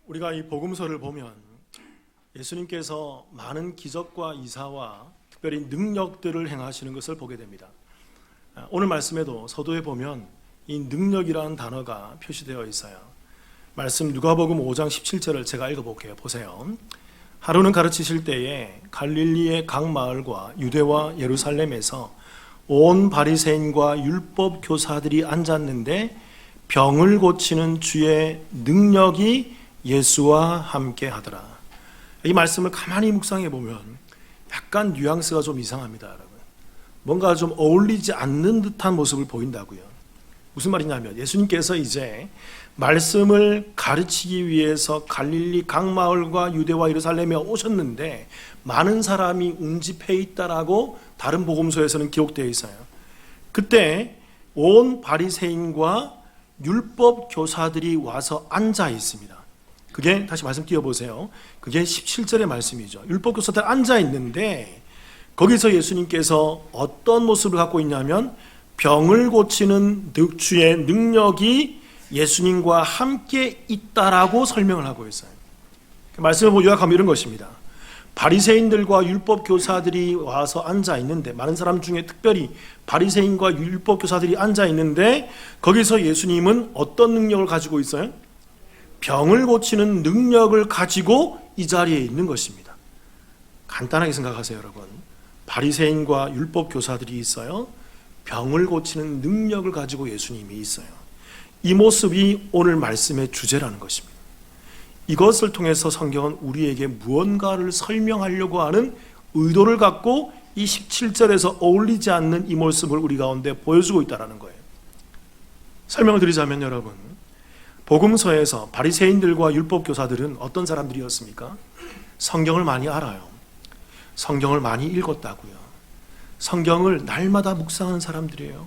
우리가 이 복음서를 보면 예수님께서 많은 기적과 이사와 특별히 능력들을 행하시는 것을 보게 됩니다. 오늘 말씀에도 서도에 보면 이 능력이라는 단어가 표시되어 있어요. 말씀 누가복음 5장 17절을 제가 읽어볼게요. 보세요. 하루는 가르치실 때에 갈릴리의 각 마을과 유대와 예루살렘에서 온 바리새인과 율법 교사들이 앉았는데 병을 고치는 주의 능력이 예수와 함께 하더라. 이 말씀을 가만히 묵상해 보면 약간 뉘앙스가 좀 이상합니다, 여러분. 뭔가 좀 어울리지 않는 듯한 모습을 보인다고요. 무슨 말이냐면 예수님께서 이제 말씀을 가르치기 위해서 갈릴리 각 마을과 유대와 예루살렘에 오셨는데 많은 사람이 웅집해 있다라고 다른 복음서에서는 기록되어 있어요. 그때 온 바리새인과 율법 교사들이 와서 앉아 있습니다. 그게 다시 말씀 띄워보세요. 그게 17절의 말씀이죠. 율법 교사들 앉아 있는데 거기서 예수님께서 어떤 모습을 갖고 있냐면 병을 고치는 주의 능력이 예수님과 함께 있다라고 설명을 하고 있어요. 말씀을 요약하면 이런 것입니다. 바리새인들과 율법 교사들이 와서 앉아 있는데, 많은 사람 중에 특별히 바리새인과 율법 교사들이 앉아 있는데 거기서 예수님은 어떤 능력을 가지고 있어요? 병을 고치는 능력을 가지고 이 자리에 있는 것입니다. 간단하게 생각하세요, 여러분. 바리새인과 율법 교사들이 있어요. 병을 고치는 능력을 가지고 예수님이 있어요. 이 모습이 오늘 말씀의 주제라는 것입니다. 이것을 통해서 성경은 우리에게 무언가를 설명하려고 하는 의도를 갖고 이 17절에서 어울리지 않는 이 모습을 우리 가운데 보여주고 있다는 거예요. 설명을 드리자면 여러분, 복음서에서 바리새인들과 율법 교사들은 어떤 사람들이었습니까? 성경을 많이 알아요. 성경을 많이 읽었다고요. 성경을 날마다 묵상하는 사람들이에요.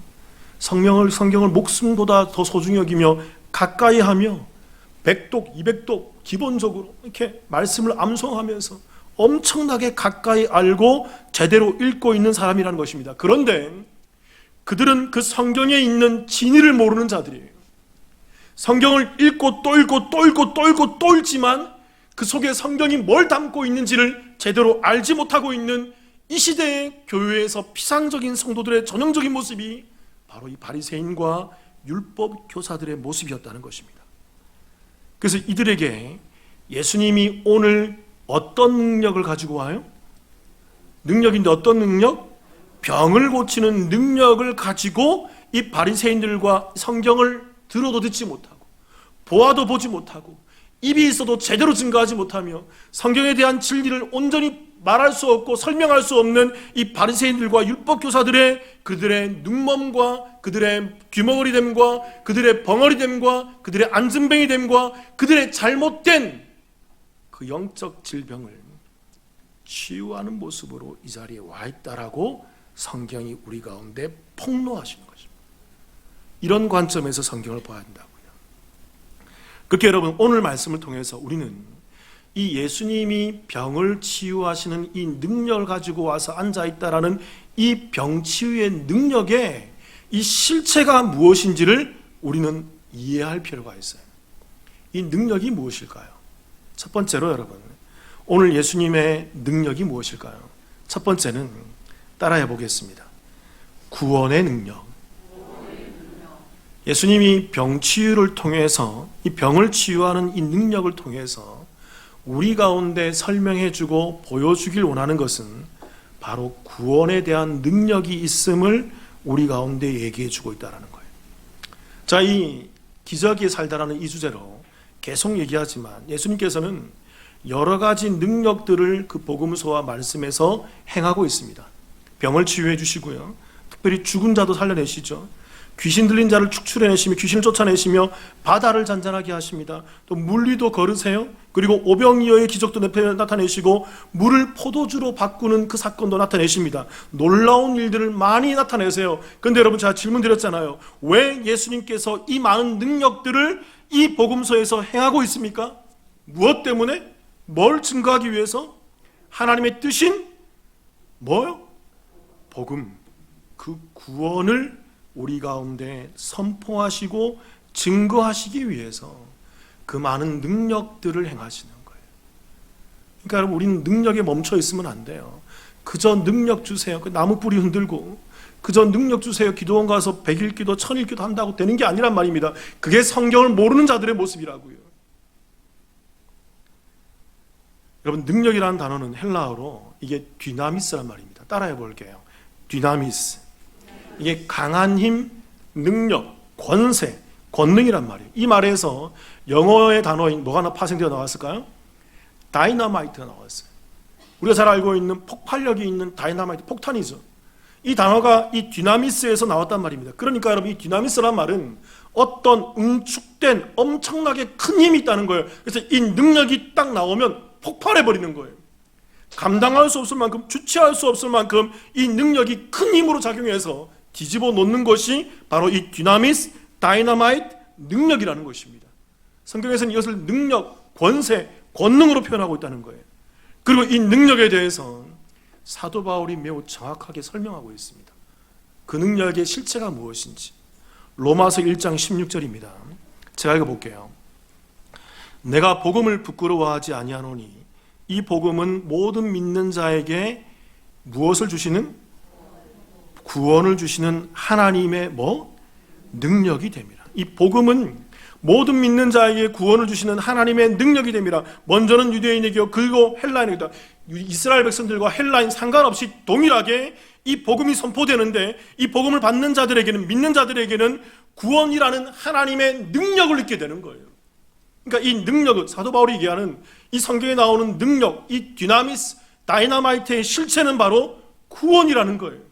성경을 목숨보다 더 소중히 여기며 가까이 하며 100독, 200독 기본적으로 이렇게 말씀을 암송하면서 엄청나게 가까이 알고 제대로 읽고 있는 사람이라는 것입니다. 그런데 그들은 그 성경에 있는 진리를 모르는 자들이에요. 성경을 읽고 또 읽고 또 읽고 또 읽고 또 읽지만 그 속에 성경이 뭘 담고 있는지를 제대로 알지 못하고 있는 이 시대의 교회에서 피상적인 성도들의 전형적인 모습이 바로 이 바리새인과 율법 교사들의 모습이었다는 것입니다. 그래서 이들에게 예수님이 오늘 어떤 능력을 가지고 와요? 능력인데 어떤 능력? 병을 고치는 능력을 가지고 이 바리새인들과 성경을 들어도 듣지 못하고 보아도 보지 못하고 입이 있어도 제대로 증거하지 못하며 성경에 대한 진리를 온전히 말할 수 없고 설명할 수 없는 이 바리새인들과 율법교사들의 그들의 눈먼과 그들의 귀머거리됨과 그들의 벙어리됨과 그들의 안진뱅이됨과 그들의 잘못된 그 영적 질병을 치유하는 모습으로 이 자리에 와 있다라고 성경이 우리 가운데 폭로하시는 것입니다. 이런 관점에서 성경을 봐야 한다고요. 그렇게 여러분, 오늘 말씀을 통해서 우리는 이 예수님이 병을 치유하시는 이 능력을 가지고 와서 앉아있다라는 이 병치유의 능력의 이 실체가 무엇인지를 우리는 이해할 필요가 있어요. 이 능력이 무엇일까요? 첫 번째로 여러분, 오늘 예수님의 능력이 무엇일까요? 첫 번째는 따라해 보겠습니다. 구원의 능력. 예수님이 병치유를 통해서 이 병을 치유하는 이 능력을 통해서 우리 가운데 설명해주고 보여주길 원하는 것은 바로 구원에 대한 능력이 있음을 우리 가운데 얘기해주고 있다는 거예요. 자, 이 기저귀에 살다라는 이 주제로 계속 얘기하지만 예수님께서는 여러 가지 능력들을 그 복음서와 말씀에서 행하고 있습니다. 병을 치유해 주시고요. 특별히 죽은 자도 살려내시죠. 귀신 들린 자를 축출해내시며 귀신을 쫓아내시며 바다를 잔잔하게 하십니다. 또 물리도 걸으세요. 그리고 오병이어의 기적도 나타내시고 물을 포도주로 바꾸는 그 사건도 나타내십니다. 놀라운 일들을 많이 나타내세요. 그런데 여러분, 제가 질문 드렸잖아요. 왜 예수님께서 이 많은 능력들을 이 복음서에서 행하고 있습니까? 무엇 때문에? 뭘 증거하기 위해서? 하나님의 뜻인 뭐요? 복음, 그 구원을 우리 가운데 선포하시고 증거하시기 위해서 그 많은 능력들을 행하시는 거예요. 그러니까 여러분, 우리는 능력에 멈춰 있으면 안 돼요. 그저 능력 주세요. 그 나무 뿌리 흔들고 그저 능력 주세요. 기도원 가서 100일 기도, 1000일 기도 한다고 되는 게 아니란 말입니다. 그게 성경을 모르는 자들의 모습이라고요. 여러분, 능력이라는 단어는 헬라어로 이게 디나미스란 말입니다. 따라해 볼게요. 디나미스. 이게 강한 힘, 능력, 권세, 권능이란 말이에요. 이 말에서 영어의 단어인 뭐가 하나 파생되어 나왔을까요? 다이너마이트가 나왔어요. 우리가 잘 알고 있는 폭발력이 있는 다이너마이트, 폭탄이죠. 이 단어가 이 디나미스에서 나왔단 말입니다. 그러니까 여러분, 이 디나미스란 말은 어떤 응축된 엄청나게 큰 힘이 있다는 거예요. 그래서 이 능력이 딱 나오면 폭발해버리는 거예요. 감당할 수 없을 만큼, 주체할 수 없을 만큼 이 능력이 큰 힘으로 작용해서 뒤집어 놓는 것이 바로 이 디나미스, 다이너마이트, 능력이라는 것입니다. 성경에서는 이것을 능력, 권세, 권능으로 표현하고 있다는 거예요. 그리고 이 능력에 대해서 사도 바울이 매우 정확하게 설명하고 있습니다. 그 능력의 실체가 무엇인지. 로마서 1장 16절입니다. 제가 읽어볼게요. 내가 복음을 부끄러워하지 아니하노니 이 복음은 모든 믿는 자에게 무엇을 주시는? 구원을 주시는 하나님의 능력이 됩니다. 이 복음은 모든 믿는 자에게 구원을 주시는 하나님의 능력이 됩니다. 먼저는 유대인에게요, 그리고 헬라인에게도. 이스라엘 백성들과 헬라인 상관없이 동일하게 이 복음이 선포되는데, 이 복음을 받는 자들에게는, 믿는 자들에게는 구원이라는 하나님의 능력을 잊게 되는 거예요. 그러니까 이 능력은, 사도 바울이 얘기하는 이 성경에 나오는 능력, 이 디나미스, 다이너마이트의 실체는 바로 구원이라는 거예요.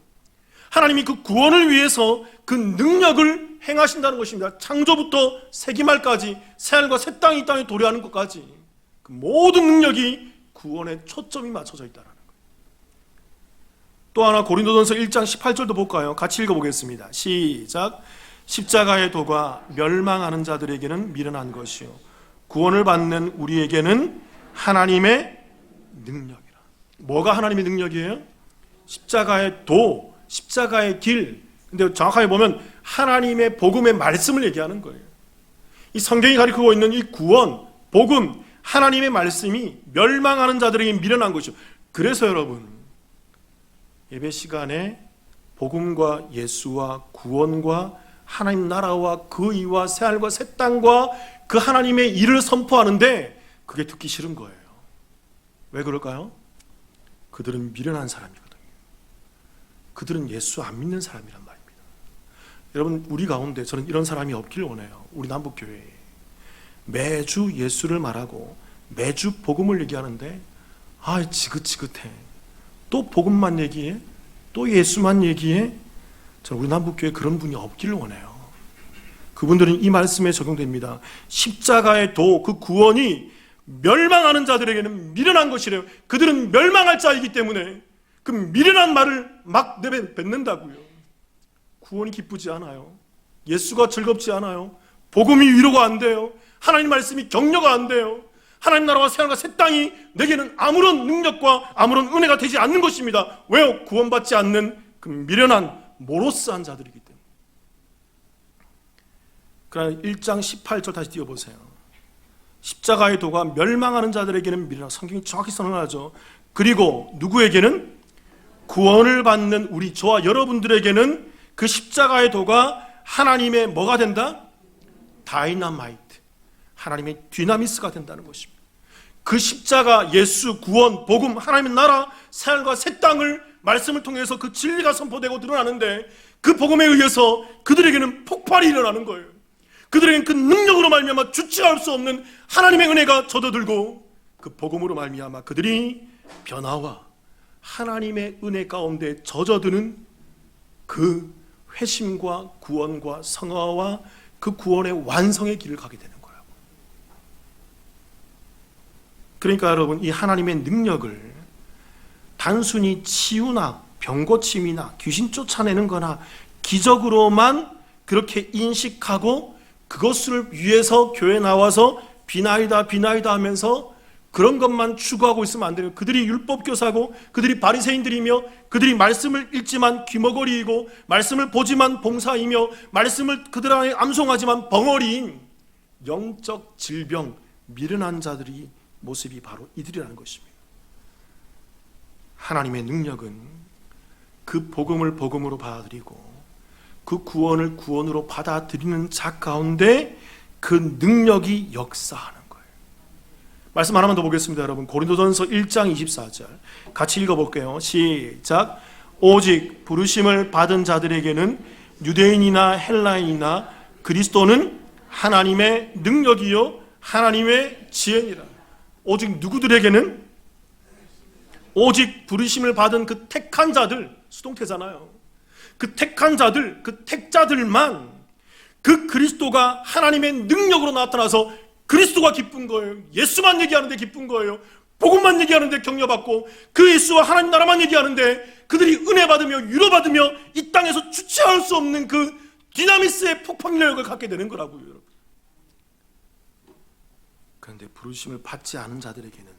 하나님이 그 구원을 위해서 그 능력을 행하신다는 것입니다. 창조부터 세기말까지, 새하늘과 새 땅이 이 땅에 도래하는 것까지 그 모든 능력이 구원에 초점이 맞춰져 있다는 거예요. 또 하나 고린도전서 1장 18절도 볼까요? 같이 읽어보겠습니다. 시작. 십자가의 도가 멸망하는 자들에게는 미련한 것이요 구원을 받는 우리에게는 하나님의 능력이라. 뭐가 하나님의 능력이에요? 십자가의 도, 십자가의 길. 근데 정확하게 보면 하나님의 복음의 말씀을 얘기하는 거예요. 이 성경이 가리키고 있는 이 구원, 복음, 하나님의 말씀이 멸망하는 자들에게 미련한 것이죠. 그래서 여러분, 예배 시간에 복음과 예수와 구원과 하나님 나라와 그 의와 새하늘과 새 땅과 그 하나님의 일을 선포하는데 그게 듣기 싫은 거예요. 왜 그럴까요? 그들은 미련한 사람이거든요. 그들은 예수 안 믿는 사람이란 말입니다. 여러분, 우리 가운데 저는 이런 사람이 없길 원해요. 우리 남북교회에 매주 예수를 말하고 매주 복음을 얘기하는데 지긋지긋해. 또 복음만 얘기해? 또 예수만 얘기해? 저는 우리 남북교회에 그런 분이 없기를 원해요. 그분들은 이 말씀에 적용됩니다. 십자가의 도, 그 구원이 멸망하는 자들에게는 미련한 것이래요. 그들은 멸망할 자이기 때문에 그 미련한 말을 막 내뱉는다고요. 구원이 기쁘지 않아요. 예수가 즐겁지 않아요. 복음이 위로가 안 돼요. 하나님 말씀이 격려가 안 돼요. 하나님 나라와 새하늘과 새 땅이 내게는 아무런 능력과 아무런 은혜가 되지 않는 것입니다. 왜요? 구원받지 않는 그 미련한 모로스한 자들이기 때문에. 그러나 1장 18절 다시 띄워보세요. 십자가의 도가 멸망하는 자들에게는 미련한, 성경이 정확히 선언하죠. 그리고 누구에게는? 구원을 받는 우리, 저와 여러분들에게는 그 십자가의 도가 하나님의 뭐가 된다? 다이너마이트, 하나님의 디나미스가 된다는 것입니다. 그 십자가, 예수, 구원, 복음, 하나님의 나라, 새하늘과 새 땅을 말씀을 통해서 그 진리가 선포되고 드러나는데 그 복음에 의해서 그들에게는 폭발이 일어나는 거예요. 그들에게는 그 능력으로 말미암아 주체할 수 없는 하나님의 은혜가 젖어들고 그 복음으로 말미암아 그들이 변화와 하나님의 은혜 가운데 젖어드는 그 회심과 구원과 성화와 그 구원의 완성의 길을 가게 되는 거예요. 그러니까 여러분, 이 하나님의 능력을 단순히 치유나 병고침이나 귀신 쫓아내는 거나 기적으로만 그렇게 인식하고 그것을 위해서 교회에 나와서 비나이다 하면서 그런 것만 추구하고 있으면 안 돼요. 그들이 율법교사고 그들이 바리새인들이며 그들이 말씀을 읽지만 귀머거리이고 말씀을 보지만 봉사이며 말씀을 그들 안에 암송하지만 벙어리인 영적 질병, 미련한 자들이 모습이 바로 이들이라는 것입니다. 하나님의 능력은 그 복음을 복음으로 받아들이고 그 구원을 구원으로 받아들이는 자 가운데 그 능력이 역사하는 거예요. 말씀 하나만 더 보겠습니다. 여러분, 고린도전서 1장 24절 같이 읽어볼게요. 시작. 오직 부르심을 받은 자들에게는 유대인이나 헬라인이나 그리스도는 하나님의 능력이요 하나님의 지혜니라. 오직 누구들에게는? 오직 부르심을 받은 그 택한 자들, 수동태잖아요. 그 택한 자들, 그 택자들만 그 그리스도가 하나님의 능력으로 나타나서 그리스도가 기쁜 거예요. 예수만 얘기하는데 기쁜 거예요. 복음만 얘기하는데 격려받고 그 예수와 하나님 나라만 얘기하는데 그들이 은혜 받으며 위로받으며 이 땅에서 주체할 수 없는 그 디나미스의 폭발력을 갖게 되는 거라고요, 여러분. 그런데 부르심을 받지 않은 자들에게는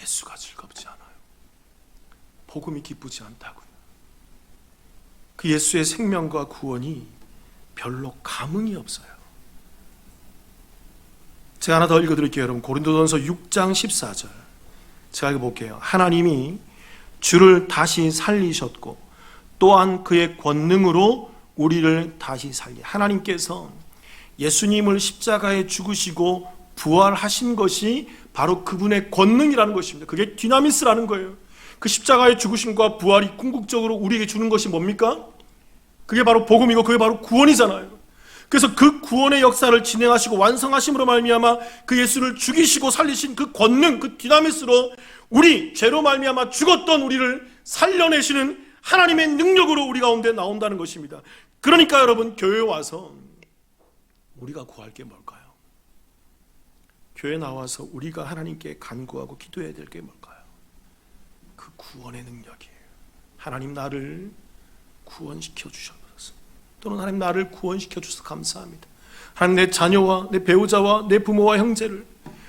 예수가 즐겁지 않아요. 복음이 기쁘지 않다고요. 그 예수의 생명과 구원이 별로 감흥이 없어요. 제가 하나 더 읽어드릴게요. 여러분, 고린도전서 6장 14절 제가 읽어볼게요. 하나님이 주를 다시 살리셨고 또한 그의 권능으로 우리를 다시 하나님께서 예수님을 십자가에 죽으시고 부활하신 것이 바로 그분의 권능이라는 것입니다. 그게 디나미스라는 거예요. 그 십자가의 죽으심과 부활이 궁극적으로 우리에게 주는 것이 뭡니까? 그게 바로 복음이고 그게 바로 구원이잖아요. 그래서 그 구원의 역사를 진행하시고 완성하심으로 말미암아 그 예수를 죽이시고 살리신 그 권능, 그 디나미스로 우리 죄로 말미암아 죽었던 우리를 살려내시는 하나님의 능력으로 우리 가운데 나온다는 것입니다. 그러니까 여러분, 교회에 와서 우리가 구할 게 뭘까요? 교회에 나와서 우리가 하나님께 간구하고 기도해야 될 게 뭘까요? 그 구원의 능력이에요. 하나님, 나를 구원시켜 주셔서, 또는 하나님, 나를 구원시켜 주셔서 감사합니다. 하나님, 내 자녀와 내 배우자와 내 부모와 형제를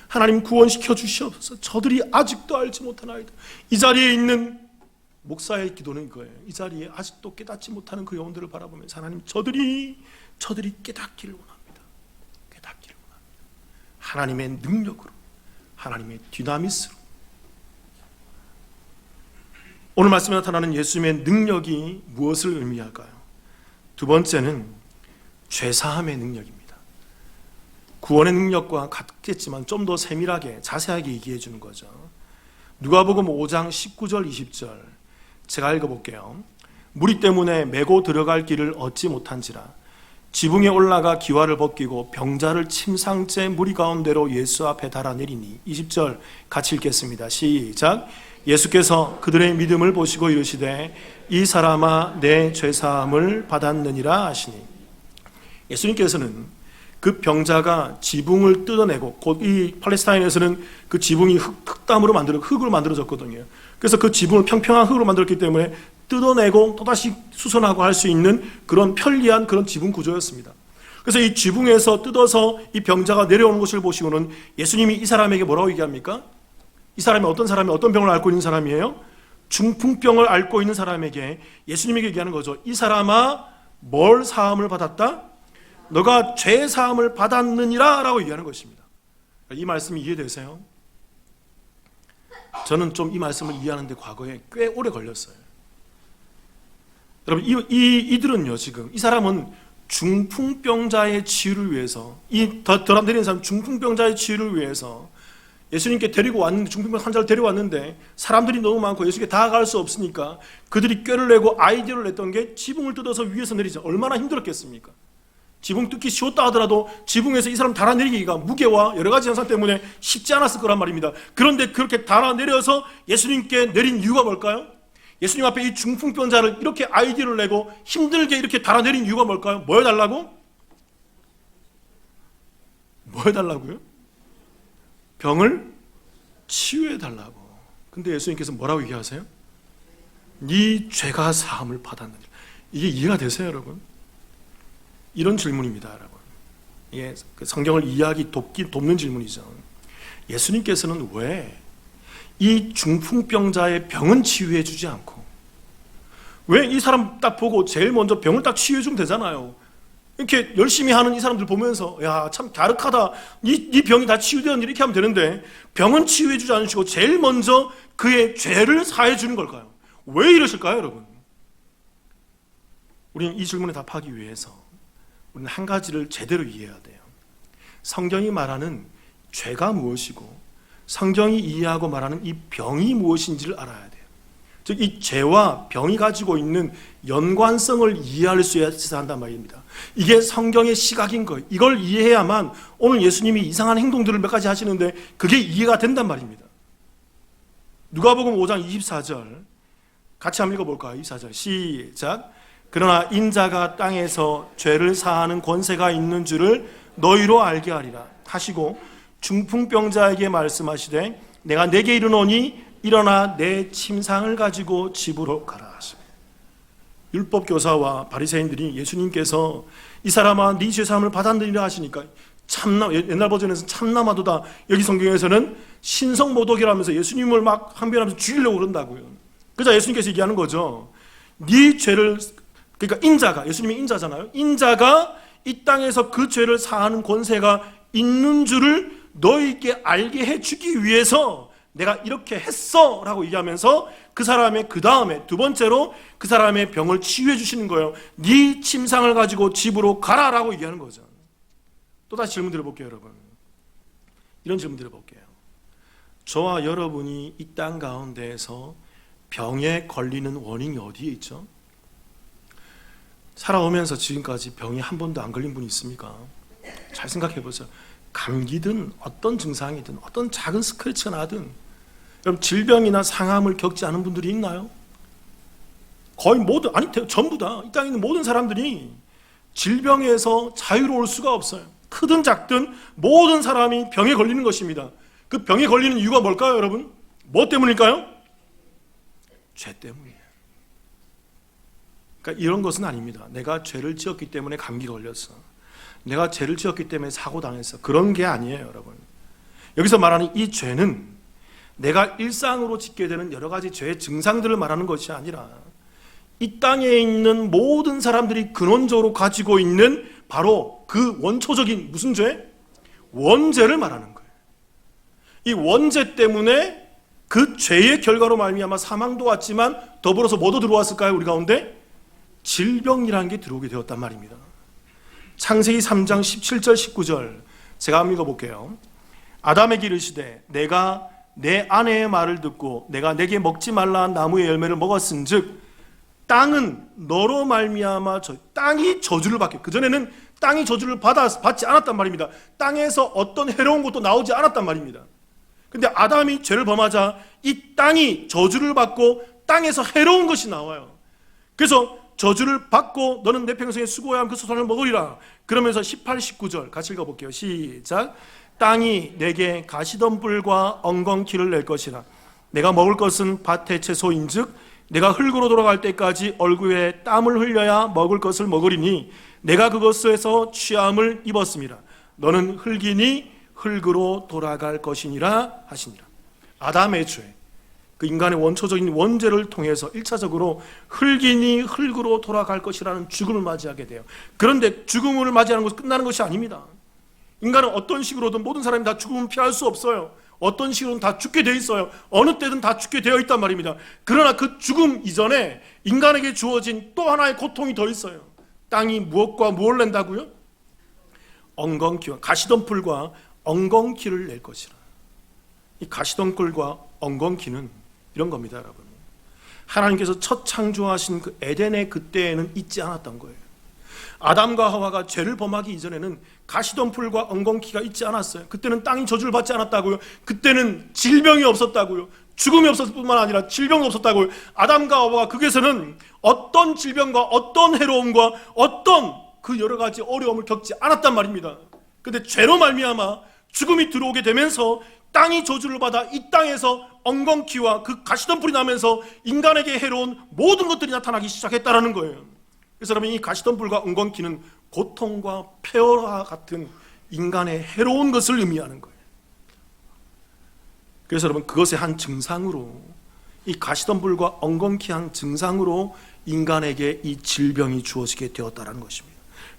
하나님 구원시켜 주시옵소서. 저들이 아직도 알지 못하나이다. 이 자리에 있는 목사의 기도는 이거예요. 이 자리에 아직도 깨닫지 못하는 그 영혼들을 바라보면서 하나님, 저들이 깨닫기를 원합니다. 깨닫기를 원합니다. 하나님의 능력으로, 하나님의 디나미스로. 오늘 말씀에 나타나는 예수님의 능력이 무엇을 의미할까요? 두 번째는 죄사함의 능력입니다. 구원의 능력과 같겠지만 좀 더 세밀하게 자세하게 얘기해 주는 거죠. 누가복음 5장 19절 20절 제가 읽어볼게요. 무리 때문에 메고 들어갈 길을 얻지 못한지라 지붕에 올라가 기와를 벗기고 병자를 침상째 무리 가운데로 예수 앞에 달아내리니. 20절 같이 읽겠습니다. 시작. 예수께서 그들의 믿음을 보시고 이르시되 이 사람아 내 죄사함을 받았느니라 하시니. 예수님께서는 그 병자가 지붕을 뜯어내고, 곧 이 팔레스타인에서는 그 지붕이 흙으로 만들어졌거든요. 그래서 그 지붕을 평평한 흙으로 만들었기 때문에 뜯어내고 또다시 수선하고 할 수 있는 그런 편리한 그런 지붕 구조였습니다. 그래서 이 지붕에서 뜯어서 이 병자가 내려오는 것을 보시고는 예수님이 이 사람에게 뭐라고 얘기합니까? 이 사람이 어떤 병을 앓고 있는 사람이에요? 중풍병을 앓고 있는 사람에게 예수님에게 얘기하는 거죠. 이 사람아, 뭘 사함을 받았다? 너가 죄 사함을 받았느니라 라고 얘기하는 것입니다. 이 말씀이 이해되세요? 저는 좀 이 말씀을 이해하는데 과거에 꽤 오래 걸렸어요. 여러분, 이들은요, 지금 이 사람은 중풍병자의 치유를 위해서, 이 덜암 내리는 사람 중풍병자의 치유를 위해서 예수님께 데리고 왔는데, 중풍병 환자를 데려왔는데 사람들이 너무 많고 예수님께 다가갈 수 없으니까 그들이 꾀를 내고 아이디어를 냈던 게 지붕을 뜯어서 위에서 내리자. 얼마나 힘들었겠습니까? 지붕 뜯기 쉬웠다 하더라도 지붕에서 이 사람 달아내리기가 무게와 여러 가지 현상 때문에 쉽지 않았을 거란 말입니다. 그런데 그렇게 달아내려서 예수님께 내린 이유가 뭘까요? 예수님 앞에 이 중풍병자를 이렇게 아이디어를 내고 힘들게 이렇게 달아내린 이유가 뭘까요? 뭐 해달라고? 뭐 해달라고요? 병을 치유해달라고. 근데 예수님께서 뭐라고 얘기하세요? 네 죄가 사함을 받았느니라. 이게 이해가 되세요, 여러분? 이런 질문입니다, 여러분. 이게 성경을 이해하기 돕는 질문이죠. 예수님께서는 왜 이 중풍병자의 병은 치유해 주지 않고, 왜 이 사람 딱 보고 제일 먼저 병을 딱 치유해 주면 되잖아요. 이렇게 열심히 하는 이 사람들 보면서 야, 참 갸륵하다. 이 병이 다 치유되었는데 이렇게 하면 되는데 병은 치유해 주지 않으시고 제일 먼저 그의 죄를 사해 주는 걸까요? 왜 이러실까요, 여러분? 우리는 이 질문에 답하기 위해서 우리는 한 가지를 제대로 이해해야 돼요. 성경이 말하는 죄가 무엇이고 성경이 이해하고 말하는 이 병이 무엇인지를 알아야 돼요. 즉, 이 죄와 병이 가지고 있는 연관성을 이해할 수 있어야 한단 말입니다. 이게 성경의 시각인 거예요. 이걸 이해해야만 오늘 예수님이 이상한 행동들을 몇 가지 하시는데 그게 이해가 된단 말입니다. 누가복음 5장 24절 같이 한번 읽어볼까요? 24절 시작. 그러나 인자가 땅에서 죄를 사하는 권세가 있는 줄을 너희로 알게 하리라 하시고 중풍병자에게 말씀하시되 내가 내게 이르노니 일어나 내 침상을 가지고 집으로 가라 하십니다. 율법교사와 바리새인들이 예수님께서 이 사람아 네 죄사함을 받았느니라 하시니까 참나, 옛날 버전에서 참나마도다, 여기 성경에서는 신성모독이라면서 예수님을 막 항변하면서 죽이려고 그런다고요. 그래서 예수님께서 얘기하는 거죠. 네 죄를, 그러니까 인자가, 예수님이 인자잖아요. 인자가 이 땅에서 그 죄를 사하는 권세가 있는 줄을 너희에게 알게 해주기 위해서 내가 이렇게 했어 라고 얘기하면서 그 사람의 그 다음에 두 번째로 그 사람의 병을 치유해 주시는 거예요. 네 침상을 가지고 집으로 가라 라고 얘기하는 거죠. 또 다시 질문 드려볼게요, 여러분. 이런 질문 드려볼게요. 저와 여러분이 이 땅 가운데에서 병에 걸리는 원인이 어디에 있죠? 살아오면서 지금까지 병이 한 번도 안 걸린 분이 있습니까? 잘 생각해 보세요. 감기든 어떤 증상이든 어떤 작은 스크래치가 나든 여러분 질병이나 상함을 겪지 않은 분들이 있나요? 거의 모든, 아니 전부 다 이 땅에 있는 모든 사람들이 질병에서 자유로울 수가 없어요. 크든 작든 모든 사람이 병에 걸리는 것입니다. 그 병에 걸리는 이유가 뭘까요, 여러분? 뭐 때문일까요? 죄 때문이에요. 그러니까 이런 것은 아닙니다. 내가 죄를 지었기 때문에 감기 걸렸어. 내가 죄를 지었기 때문에 사고 당했어. 그런 게 아니에요, 여러분. 여기서 말하는 이 죄는 내가 일상으로 짓게 되는 여러 가지 죄의 증상들을 말하는 것이 아니라 이 땅에 있는 모든 사람들이 근원적으로 가지고 있는 바로 그 원초적인 무슨 죄? 원죄를 말하는 거예요. 이 원죄 때문에 그 죄의 결과로 말미암아 사망도 왔지만 더불어서 뭐도 들어왔을까요? 우리 가운데 질병이라는 게 들어오게 되었단 말입니다. 창세기 3장 17절 19절 제가 한번 읽어볼게요. 아담에게 이르시되 내가 내 아내의 말을 듣고 내가 내게 먹지 말라 한 나무의 열매를 먹었은즉 땅은 너로 말미암아 땅이 저주를 받게. 그전에는 땅이 저주를 받지 않았단 말입니다. 땅에서 어떤 해로운 것도 나오지 않았단 말입니다. 근데 아담이 죄를 범하자 이 땅이 저주를 받고 땅에서 해로운 것이 나와요. 그래서 저주를 받고 너는 내 평생에 수고해야 함 그 소산을 먹으리라. 그러면서 18, 19절 같이 읽어볼게요. 시작. 땅이 내게 가시덤불과 엉겅퀴를 낼 것이라. 내가 먹을 것은 밭의 채소인즉 내가 흙으로 돌아갈 때까지 얼굴에 땀을 흘려야 먹을 것을 먹으리니 내가 그것에서 취함을 입었습니다. 너는 흙이니 흙으로 돌아갈 것이니라 하시니라. 아담의 죄, 그 인간의 원초적인 원죄를 통해서 1차적으로 흙이니 흙으로 돌아갈 것이라는 죽음을 맞이하게 돼요. 그런데 죽음을 맞이하는 것은 끝나는 것이 아닙니다. 인간은 어떤 식으로든 모든 사람이 다 죽음을 피할 수 없어요. 어떤 식으로든 다 죽게 되어 있어요. 어느 때든 다 죽게 되어 있단 말입니다. 그러나 그 죽음 이전에 인간에게 주어진 또 하나의 고통이 더 있어요. 땅이 무엇과 무엇을 낸다고요? 엉겅퀴와 가시덤불과 엉겅퀴를 낼 것이라. 이 가시덤불과 엉겅퀴는 이런 겁니다, 여러분. 하나님께서 첫 창조하신 그 에덴의 그때에는 있지 않았던 거예요. 아담과 하와가 죄를 범하기 이전에는 가시덤불과 엉겅퀴가 있지 않았어요. 그때는 땅이 저주를 받지 않았다고요. 그때는 질병이 없었다고요. 죽음이 없었을 뿐만 아니라 질병이 없었다고요. 아담과 하와가 거기에서는 어떤 질병과 어떤 해로움과 어떤 그 여러 가지 어려움을 겪지 않았단 말입니다. 그런데 죄로 말미암아 죽음이 들어오게 되면서 땅이 저주를 받아 이 땅에서 엉겅퀴와 그 가시덤불이 나면서 인간에게 해로운 모든 것들이 나타나기 시작했다는 거예요. 그래서 여러분, 이 가시덤불과 엉겅퀴는 고통과 폐허와 같은 인간의 해로운 것을 의미하는 거예요. 그래서 여러분, 그것의 한 증상으로, 이 가시덤불과 엉겅퀴 한 증상으로 인간에게 이 질병이 주어지게 되었다는 것입니다.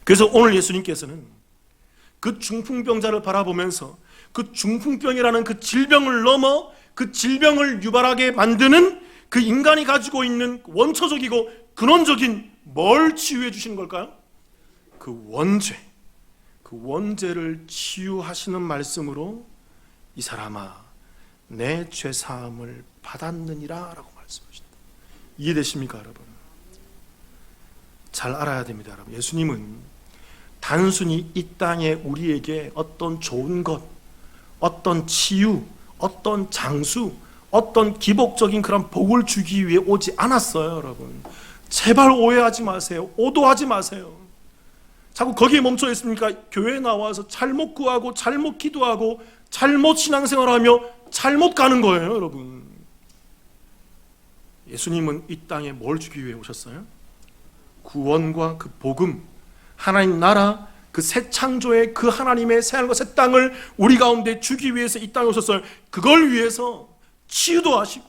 그래서 오늘 예수님께서는 그 중풍병자를 바라보면서 그 중풍병이라는 그 질병을 넘어 그 질병을 유발하게 만드는 그 인간이 가지고 있는 원초적이고 근원적인 뭘 치유해 주시는 걸까요? 그 원죄, 그 원죄를 치유하시는 말씀으로 이 사람아 내 죄사함을 받았느니라 라고 말씀하십니다. 이해되십니까 여러분? 잘 알아야 됩니다 여러분. 예수님은 단순히 이 땅에 우리에게 어떤 좋은 것, 어떤 치유, 어떤 장수, 어떤 기복적인 그런 복을 주기 위해 오지 않았어요 여러분. 제발 오해하지 마세요. 오도하지 마세요. 자꾸 거기에 멈춰 있으니까 교회에 나와서 잘못 구하고 잘못 기도하고 잘못 신앙생활하며 잘못 가는 거예요 여러분. 예수님은 이 땅에 뭘 주기 위해 오셨어요? 구원과 그 복음, 하나님 나라, 그 새 창조의 그 하나님의 새하늘과 새 땅을 우리 가운데 주기 위해서 이 땅에 오셨어요. 그걸 위해서 치유도 하시고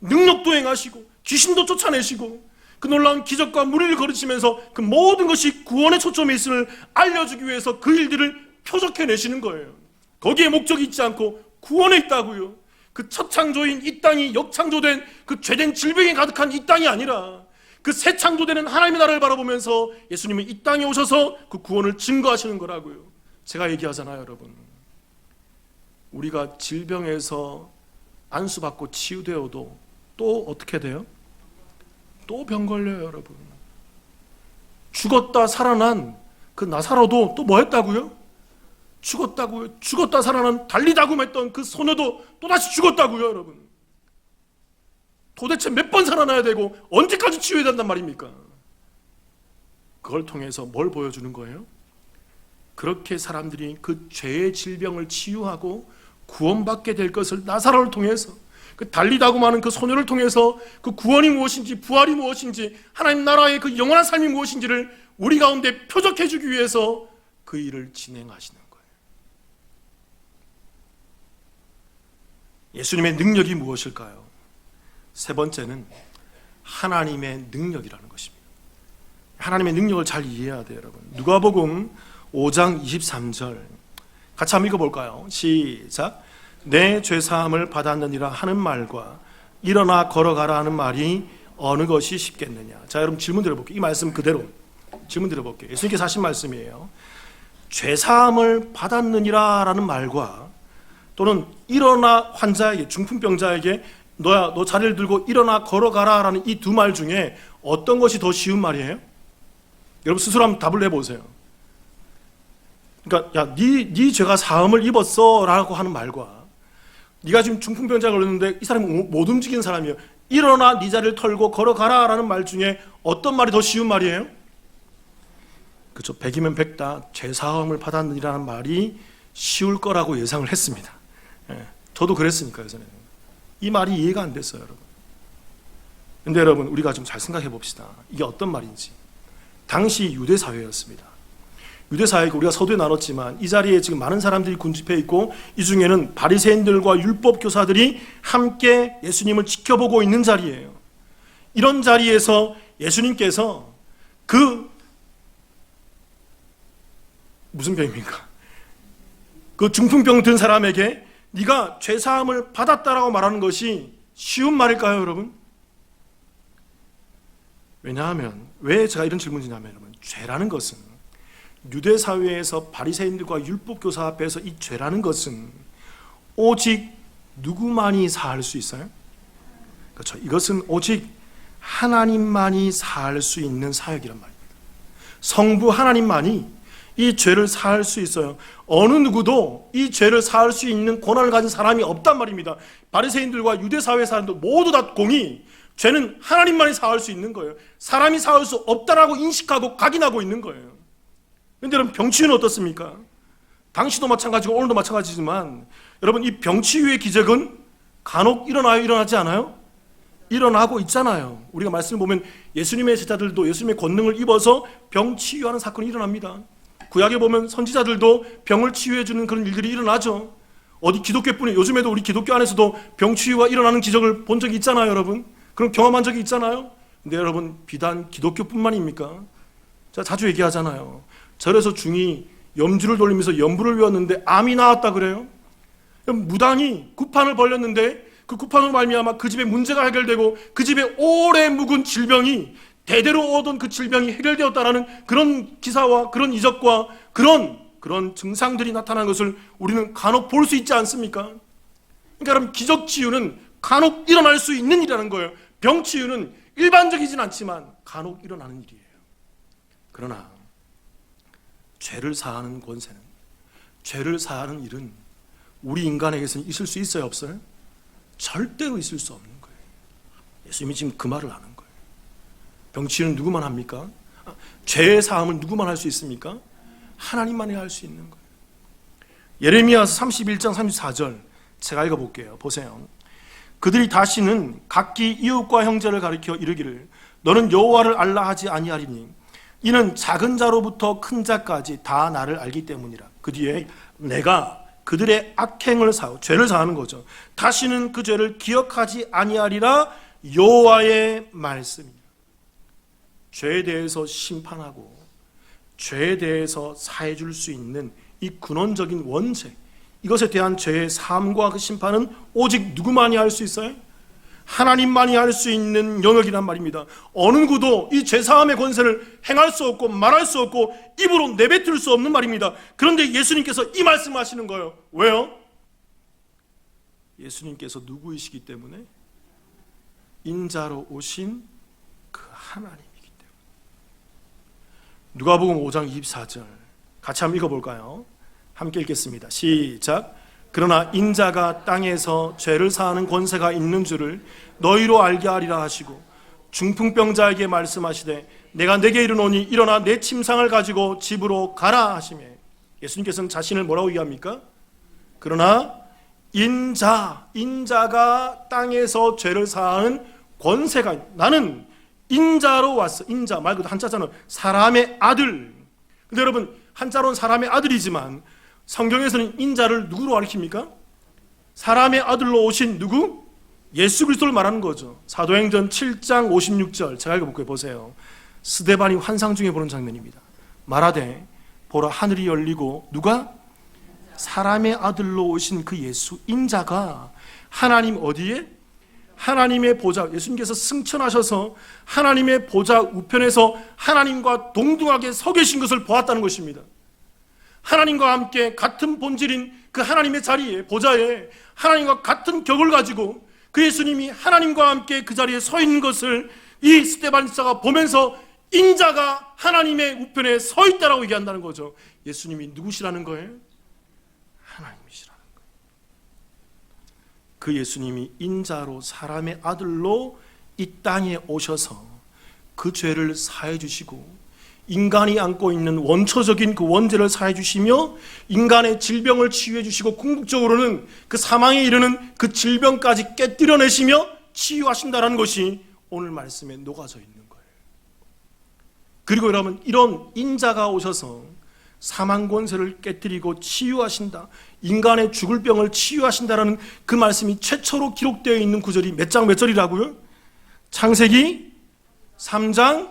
능력도 행하시고 귀신도 쫓아내시고 그 놀라운 기적과 무리를 거르시면서 그 모든 것이 구원의 초점에 있음을 알려주기 위해서 그 일들을 표적해내시는 거예요. 거기에 목적이 있지 않고 구원에 있다고요. 그 첫 창조인 이 땅이 역창조된 그 죄된 질병이 가득한 이 땅이 아니라 그 새 창조되는 하나님의 나라를 바라보면서 예수님은 이 땅에 오셔서 그 구원을 증거하시는 거라고요. 제가 얘기하잖아요 여러분. 우리가 질병에서 안수받고 치유되어도 또 어떻게 돼요? 또 병 걸려요 여러분. 죽었다 살아난 그 나사로도 또 뭐 했다고요? 죽었다고요. 죽었다 살아난 달리다굼했던 그 소녀도 또다시 죽었다고요 여러분. 도대체 몇 번 살아나야 되고 언제까지 치유해야 된단 말입니까? 그걸 통해서 뭘 보여주는 거예요? 그렇게 사람들이 그 죄의 질병을 치유하고 구원받게 될 것을 나사로를 통해서, 그 달리다굼하는 그 소녀를 통해서 그 구원이 무엇인지 부활이 무엇인지 하나님 나라의 그 영원한 삶이 무엇인지를 우리 가운데 표적해 주기 위해서 그 일을 진행하시는 거예요. 예수님의 능력이 무엇일까요? 세 번째는 하나님의 능력이라는 것입니다. 하나님의 능력을 잘 이해해야 돼요 여러분. 누가복음 5장 23절 같이 한번 읽어볼까요? 시작. 내 죄사함을 받았느니라 하는 말과 일어나 걸어가라 하는 말이 어느 것이 쉽겠느냐. 자 여러분 질문 드려볼게요. 이 말씀 그대로 질문 드려볼게요. 예수님께서 하신 말씀이에요. 죄사함을 받았느니라 라는 말과 또는 일어나 환자에게, 중풍병자에게 너야 너 자리를 들고 일어나 걸어가라 라는 이 두 말 중에 어떤 것이 더 쉬운 말이에요? 여러분 스스로 한번 답을 내보세요. 그러니까 야, 네 죄가 사함을 입었어 라고 하는 말과 네가 지금 중풍병자가 걸렸는데 이 사람이 못 움직이는 사람이에요. 일어나 네 자리를 털고 걸어가라 라는 말 중에 어떤 말이 더 쉬운 말이에요? 그렇죠. 백이면 백다 죄사함을 받았느니라는 말이 쉬울 거라고 예상을 했습니다. 예, 저도 그랬으니까요. 전에는. 이 말이 이해가 안 됐어요 여러분. 근데 여러분 우리가 좀 잘 생각해 봅시다. 이게 어떤 말인지. 당시 유대 사회였습니다. 유대 사회가 우리가 서두에 나눴지만 이 자리에 지금 많은 사람들이 군집해 있고 이 중에는 바리새인들과 율법 교사들이 함께 예수님을 지켜보고 있는 자리예요. 이런 자리에서 예수님께서 그 무슨 병입니까? 그 중풍병 든 사람에게 네가 죄사함을 받았다라고 말하는 것이 쉬운 말일까요 여러분? 왜냐하면 왜 제가 이런 질문을 드냐면 여러분, 죄라는 것은 유대 사회에서 바리새인들과 율법교사 앞에서 이 죄라는 것은 오직 누구만이 사할 수 있어요? 그렇죠. 이것은 오직 하나님만이 사할 수 있는 사역이란 말입니다. 성부 하나님만이 이 죄를 사할 수 있어요. 어느 누구도 이 죄를 사할 수 있는 권한을 가진 사람이 없단 말입니다. 바리새인들과 유대 사회 사람들 모두 다 공이 죄는 하나님만이 사할 수 있는 거예요. 사람이 사할 수 없다라고 인식하고 각인하고 있는 거예요. 그런데 여러분 병치유는 어떻습니까? 당시도 마찬가지고 오늘도 마찬가지지만 여러분 이 병치유의 기적은 간혹 일어나요? 일어나지 않아요? 일어나고 있잖아요. 우리가 말씀을 보면 예수님의 제자들도 예수님의 권능을 입어서 병 치유하는 사건이 일어납니다. 구약에 보면 선지자들도 병을 치유해주는 그런 일들이 일어나죠. 어디 기독교뿐이 요즘에도 우리 기독교 안에서도 병 치유가 일어나는 기적을 본 적이 있잖아요 여러분. 그럼 경험한 적이 있잖아요. 근데 여러분 비단 기독교뿐만입니까? 제가 자주 얘기하잖아요. 절에서 중이 염주를 돌리면서 염불을 외웠는데 암이 나았다 그래요? 무당이 구판을 벌렸는데 그 구판으로 말미암아 그 집에 문제가 해결되고 그 집에 오래 묵은 질병이 대대로 오던 그 질병이 해결되었다라는 그런 기사와 그런 이적과 그런 증상들이 나타나는 것을 우리는 간혹 볼 수 있지 않습니까? 그러니까 여러분, 기적 치유는 간혹 일어날 수 있는 일이라는 거예요. 병 치유는 일반적이진 않지만 간혹 일어나는 일이에요. 그러나 죄를 사하는 권세는, 죄를 사하는 일은 우리 인간에게서는 있을 수 있어요, 없어요? 절대로 있을 수 없는 거예요. 예수님이 지금 그 말을 하는 거예요. 병 치유는 누구만 합니까? 죄의 사함을 누구만 할 수 있습니까? 하나님만이 할 수 있는 거예요. 예레미야서 31장 34절 제가 읽어볼게요. 보세요. 그들이 다시는 각기 이웃과 형제를 가리켜 이르기를 너는 여호와를 알라 하지 아니하리니 이는 작은 자로부터 큰 자까지 다 나를 알기 때문이라. 그 뒤에 내가 그들의 악행을 사하고, 죄를 사하는 거죠. 다시는 그 죄를 기억하지 아니하리라. 여호와의 말씀이다. 죄에 대해서 심판하고 죄에 대해서 사해 줄 수 있는 이 근원적인 원죄, 이것에 대한 죄의 사함과 그 심판은 오직 누구만이 할 수 있어요? 하나님만이 할 수 있는 영역이란 말입니다. 어느 누구도 이 죄사함의 권세를 행할 수 없고 말할 수 없고 입으로 내뱉을 수 없는 말입니다. 그런데 예수님께서 이 말씀을 하시는 거예요. 왜요? 예수님께서 누구이시기 때문에? 인자로 오신 그 하나님이기 때문에. 누가복음 5장 24절 같이 한번 읽어볼까요? 함께 읽겠습니다. 시작. 그러나 인자가 땅에서 죄를 사하는 권세가 있는 줄을 너희로 알게 하리라 하시고 중풍병자에게 말씀하시되 내가 내게 이르노니 일어나 내 침상을 가지고 집으로 가라 하시며, 예수님께서는 자신을 뭐라고 얘기합니까? 그러나 인자가 땅에서 죄를 사하는 권세가, 나는 인자로 왔어. 인자 말 그대로 한자잖아요. 사람의 아들. 근데 여러분, 한자로는 사람의 아들이지만 성경에서는 인자를 누구로 가리킵니까? 사람의 아들로 오신 누구? 예수 그리스도를 말하는 거죠. 사도행전 7장 56절 제가 읽어볼게요. 보세요. 스데반이 환상 중에 보는 장면입니다. 말하되 보라 하늘이 열리고 누가? 사람의 아들로 오신 그 예수 인자가 하나님 어디에? 하나님의 보좌, 예수님께서 승천하셔서 하나님의 보좌 우편에서 하나님과 동등하게 서 계신 것을 보았다는 것입니다. 하나님과 함께 같은 본질인 그 하나님의 자리에, 보좌에 하나님과 같은 격을 가지고 그 예수님이 하나님과 함께 그 자리에 서 있는 것을 이 스데반 집사가 보면서 인자가 하나님의 우편에 서 있다라고 얘기한다는 거죠. 예수님이 누구시라는 거예요? 하나님이시라는 거예요. 그 예수님이 인자로 사람의 아들로 이 땅에 오셔서 그 죄를 사해 주시고 인간이 안고 있는 원초적인 그 원죄를 사해 주시며 인간의 질병을 치유해 주시고 궁극적으로는 그 사망에 이르는 그 질병까지 깨뜨려내시며 치유하신다는 것이 오늘 말씀에 녹아져 있는 거예요. 그리고 여러분, 이런 인자가 오셔서 사망 권세를 깨뜨리고 치유하신다, 인간의 죽을 병을 치유하신다라는 그 말씀이 최초로 기록되어 있는 구절이 몇 장 몇 절이라고요? 창세기 3장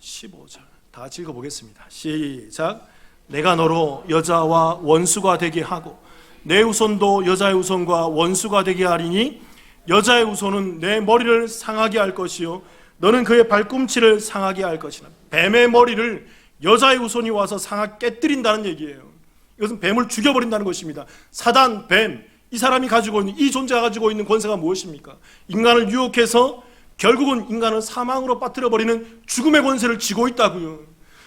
15절. 다 같이 읽어보겠습니다. 시작. 내가 너로 여자와 원수가 되게 하고 내 후손도 여자의 후손과 원수가 되게 하리니 여자의 후손은 내 머리를 상하게 할 것이요 너는 그의 발꿈치를 상하게 할 것이라. 뱀의 머리를 여자의 후손이 와서 깨뜨린다는 얘기예요. 이것은 뱀을 죽여버린다는 것입니다. 사단, 뱀, 이 사람이 가지고 있는, 이 존재가 가지고 있는 권세가 무엇입니까? 인간을 유혹해서 결국은 인간을 사망으로 빠뜨려버리는 죽음의 권세를 쥐고 있다고요.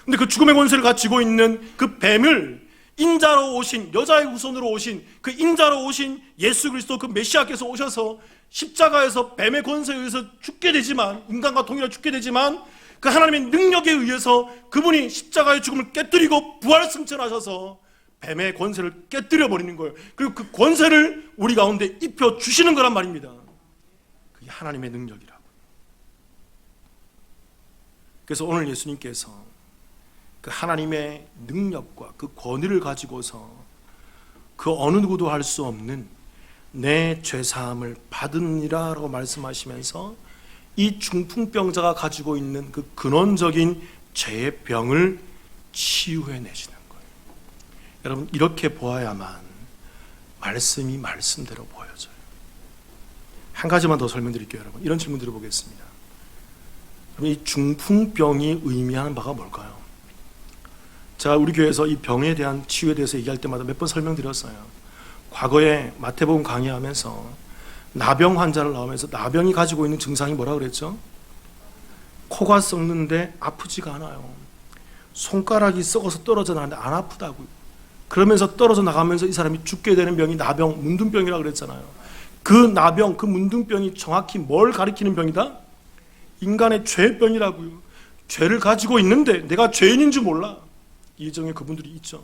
근데 그 죽음의 권세를 가지고 있는 그 뱀을 인자로 오신, 여자의 후손으로 오신 그 인자로 오신 예수 그리스도 그 메시아께서 오셔서 십자가에서 뱀의 권세에 의해서 죽게 되지만, 인간과 동일하게 죽게 되지만 그 하나님의 능력에 의해서 그분이 십자가의 죽음을 깨뜨리고 부활 승천하셔서 뱀의 권세를 깨뜨려 버리는 거예요. 그리고 그 권세를 우리 가운데 입혀 주시는 거란 말입니다. 그게 하나님의 능력이라고. 그래서 오늘 예수님께서 그 하나님의 능력과 그 권위를 가지고서 그 어느 누구도 할 수 없는 내 죄사함을 받으니라라고 말씀하시면서 이 중풍병자가 가지고 있는 그 근원적인 죄의 병을 치유해내시는 거예요. 여러분, 이렇게 보아야만 말씀이 말씀대로 보여져요. 한 가지만 더 설명드릴게요. 여러분, 이런 질문 드려보겠습니다. 이 중풍병이 의미하는 바가 뭘까요? 제가 우리 교회에서 이 병에 대한 치유에 대해서 얘기할 때마다 몇 번 설명드렸어요. 과거에 마태복음 강의하면서 나병 환자를 나오면서 나병이 가지고 있는 증상이 뭐라 그랬죠? 코가 썩는데 아프지가 않아요. 손가락이 썩어서 떨어져 나가는데 안 아프다고요. 그러면서 떨어져 나가면서 이 사람이 죽게 되는 병이 나병, 문둥병이라고 그랬잖아요. 그 나병, 그 문둥병이 정확히 뭘 가리키는 병이다? 인간의 죄병이라고요. 죄를 가지고 있는데 내가 죄인인 줄 몰라. 이정에 그분들이 있죠.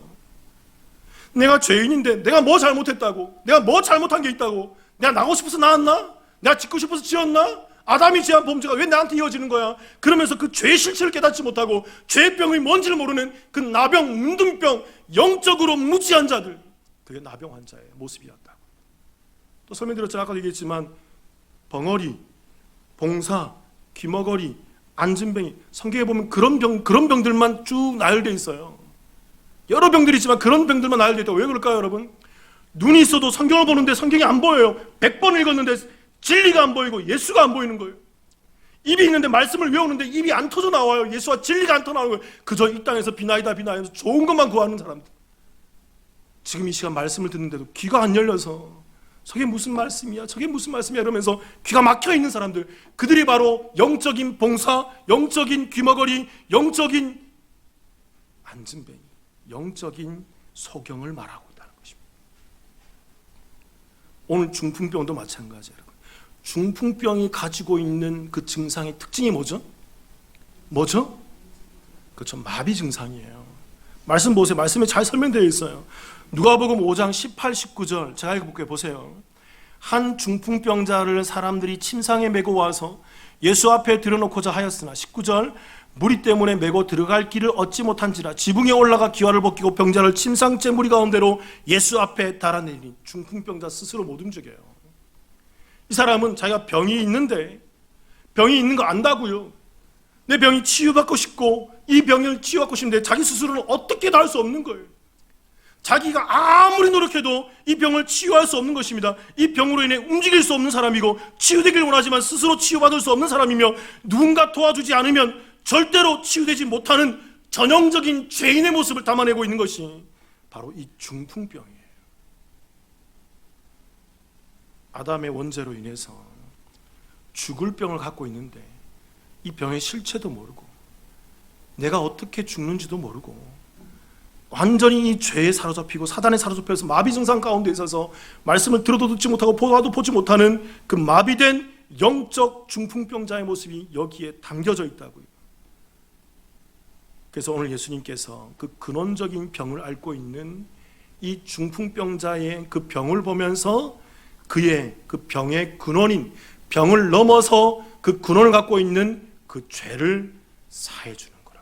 내가 죄인인데 내가 뭐 잘못했다고, 내가 뭐 잘못한 게 있다고, 내가 나고 싶어서 낳았나? 내가 짓고 싶어서 지었나? 아담이 지은 범죄가 왜 나한테 이어지는 거야? 그러면서 그 죄의 실체를 깨닫지 못하고 죄병이 뭔지를 모르는 그 나병, 문둥병, 영적으로 무지한 자들, 그게 나병 환자의 모습이었다고. 또 설명드렸잖아요. 아까도 얘기했지만 벙어리, 봉사, 귀머거리, 안진뱅이, 성경에 보면 그런 병들만 쭉 나열되어 있어요. 여러 병들이 있지만 그런 병들만 나열되어 있다고. 왜 그럴까요, 여러분? 눈이 있어도 성경을 보는데 성경이 안 보여요. 100번 읽었는데 진리가 안 보이고 예수가 안 보이는 거예요. 입이 있는데 말씀을 외우는데 입이 안 터져 나와요. 예수와 진리가 안 터져 나오는 거예요. 그저 이 땅에서 비나이다 비나이면서 좋은 것만 구하는 사람들. 지금 이 시간 말씀을 듣는데도 귀가 안 열려서 저게 무슨 말씀이야? 저게 무슨 말씀이야? 이러면서 귀가 막혀 있는 사람들, 그들이 바로 영적인 봉사, 영적인 귀머거리, 영적인 안진뱅이, 영적인 소경을 말하고 있다는 것입니다. 오늘 중풍병도 마찬가지예요. 중풍병이 가지고 있는 그 증상의 특징이 뭐죠? 뭐죠? 그렇죠. 마비 증상이에요. 말씀 보세요. 말씀에 잘 설명되어 있어요. 누가복음 5장 18, 19절 제가 읽어볼게요. 보세요. 한 중풍병자를 사람들이 침상에 메고 와서 예수 앞에 들여놓고자 하였으나 19절 무리 때문에 메고 들어갈 길을 얻지 못한지라 지붕에 올라가 기와를 벗기고 병자를 침상째 무리 가운데로 예수 앞에 달아내리니 중풍병자 스스로 못 움직여요. 이 사람은 자기가 병이 있는데 병이 있는 거 안다고요. 내 병이 치유받고 싶고 이 병을 치유받고 싶은데 자기 스스로는 어떻게도 할 수 없는 거예요. 자기가 아무리 노력해도 이 병을 치유할 수 없는 것입니다. 이 병으로 인해 움직일 수 없는 사람이고 치유되길 원하지만 스스로 치유받을 수 없는 사람이며 누군가 도와주지 않으면 절대로 치유되지 못하는 전형적인 죄인의 모습을 담아내고 있는 것이 바로 이 중풍병이에요. 아담의 원죄로 인해서 죽을 병을 갖고 있는데 이 병의 실체도 모르고 내가 어떻게 죽는지도 모르고 완전히 이 죄에 사로잡히고 사단에 사로잡혀서 마비 증상 가운데 있어서 말씀을 들어도 듣지 못하고 보아도 보지 못하는 그 마비된 영적 중풍병자의 모습이 여기에 담겨져 있다고요. 그래서 오늘 예수님께서 그 근원적인 병을 앓고 있는 이 중풍병자의 그 병을 보면서 그의 그 병의 근원인, 병을 넘어서 그 근원을 갖고 있는 그 죄를 사해 주는 거라.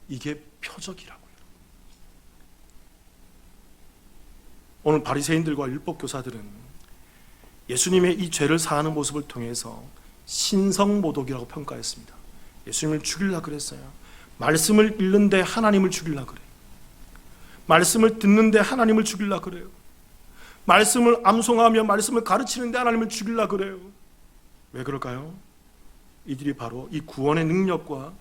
이게 표적이라고요. 오늘 바리새인들과 율법 교사들은 예수님의 이 죄를 사하는 모습을 통해서 신성모독이라고 평가했습니다. 예수님을 죽이려고 그랬어요. 말씀을 읽는데 하나님을 죽이려고 그래요. 말씀을 듣는데 하나님을 죽이려고 그래요. 말씀을 암송하며 말씀을 가르치는데 하나님을 죽이려고 그래요. 왜 그럴까요? 이들이 바로 이 구원의 능력과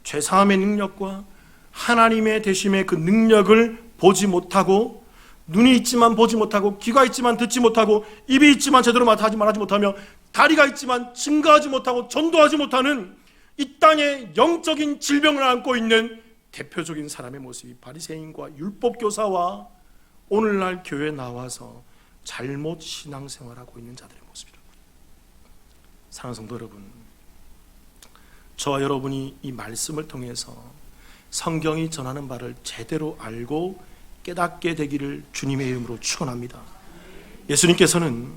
죄사함의 능력과 하나님의 되심의 그 능력을 보지 못하고, 눈이 있지만 보지 못하고, 귀가 있지만 듣지 못하고, 입이 있지만 제대로 말하지 못하며, 다리가 있지만 증거하지 못하고 전도하지 못하는 이 땅에 영적인 질병을 안고 있는 대표적인 사람의 모습이 바리새인과 율법교사와 오늘날 교회에 나와서 잘못 신앙생활하고 있는 자들의 모습이라고요. 사랑하는 성도 여러분, 저와 여러분이 이 말씀을 통해서 성경이 전하는 바를 제대로 알고 깨닫게 되기를 주님의 이름으로 축원합니다. 예수님께서는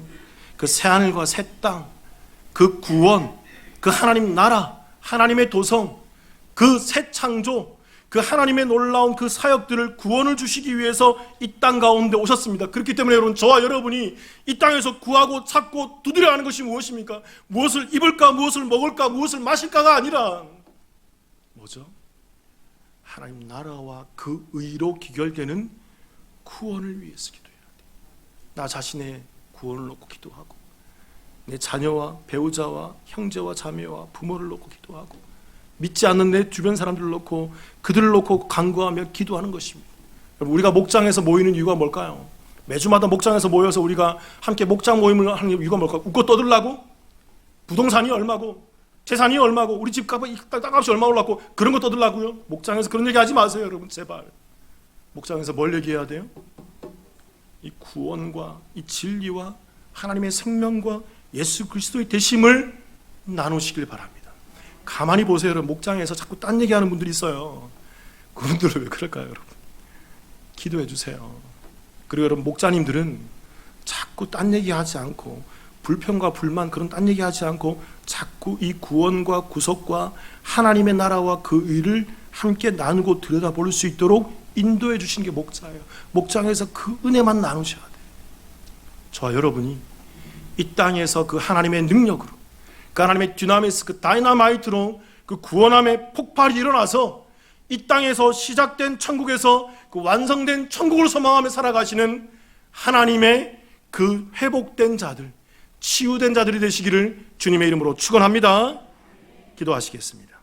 그 새하늘과 새 땅, 그 구원, 그 하나님 나라, 하나님의 도성, 그 새 창조, 그 하나님의 놀라운 그 사역들을 구원을 주시기 위해서 이 땅 가운데 오셨습니다. 그렇기 때문에 여러분, 저와 여러분이 이 땅에서 구하고 찾고 두드려 하는 것이 무엇입니까? 무엇을 입을까, 무엇을 먹을까, 무엇을 마실까가 아니라 뭐죠? 하나님 나라와 그 의로 귀결되는 구원을 위해서 기도해야 돼. 나 자신의 구원을 놓고 기도하고, 내 자녀와 배우자와 형제와 자매와 부모를 놓고 기도하고, 믿지 않는 내 주변 사람들을 놓고 그들을 놓고 간구하며 기도하는 것입니다. 여러분, 우리가 목장에서 모이는 이유가 뭘까요? 매주마다 목장에서 모여서 우리가 함께 목장 모임을 하는 이유가 뭘까요? 웃고 떠들라고? 부동산이 얼마고, 재산이 얼마고, 우리 집 땅값이 얼마 올랐고, 그런 거 떠들라고요? 목장에서 그런 얘기 하지 마세요, 여러분. 제발. 목장에서 뭘 얘기해야 돼요? 이 구원과 이 진리와 하나님의 생명과 예수 그리스도의 되심을 나누시길 바랍니다. 가만히 보세요, 여러분. 목장에서 자꾸 딴 얘기하는 분들이 있어요. 그분들은 왜 그럴까요, 여러분? 기도해 주세요. 그리고 여러분, 목자님들은 자꾸 딴 얘기하지 않고, 불평과 불만 그런 딴 얘기하지 않고 자꾸 이 구원과 구속과 하나님의 나라와 그 의를 함께 나누고 들여다볼 수 있도록 인도해 주시는 게 목자예요. 목장에서 그 은혜만 나누셔야 돼요. 저와 여러분이 이 땅에서 그 하나님의 능력으로, 그 하나님의 디나미스, 그 다이나마이트로 그 구원함의 폭발이 일어나서 이 땅에서 시작된 천국에서 그 완성된 천국을 소망하며 살아가시는 하나님의 그 회복된 자들, 치유된 자들이 되시기를 주님의 이름으로 축원합니다. 기도하시겠습니다.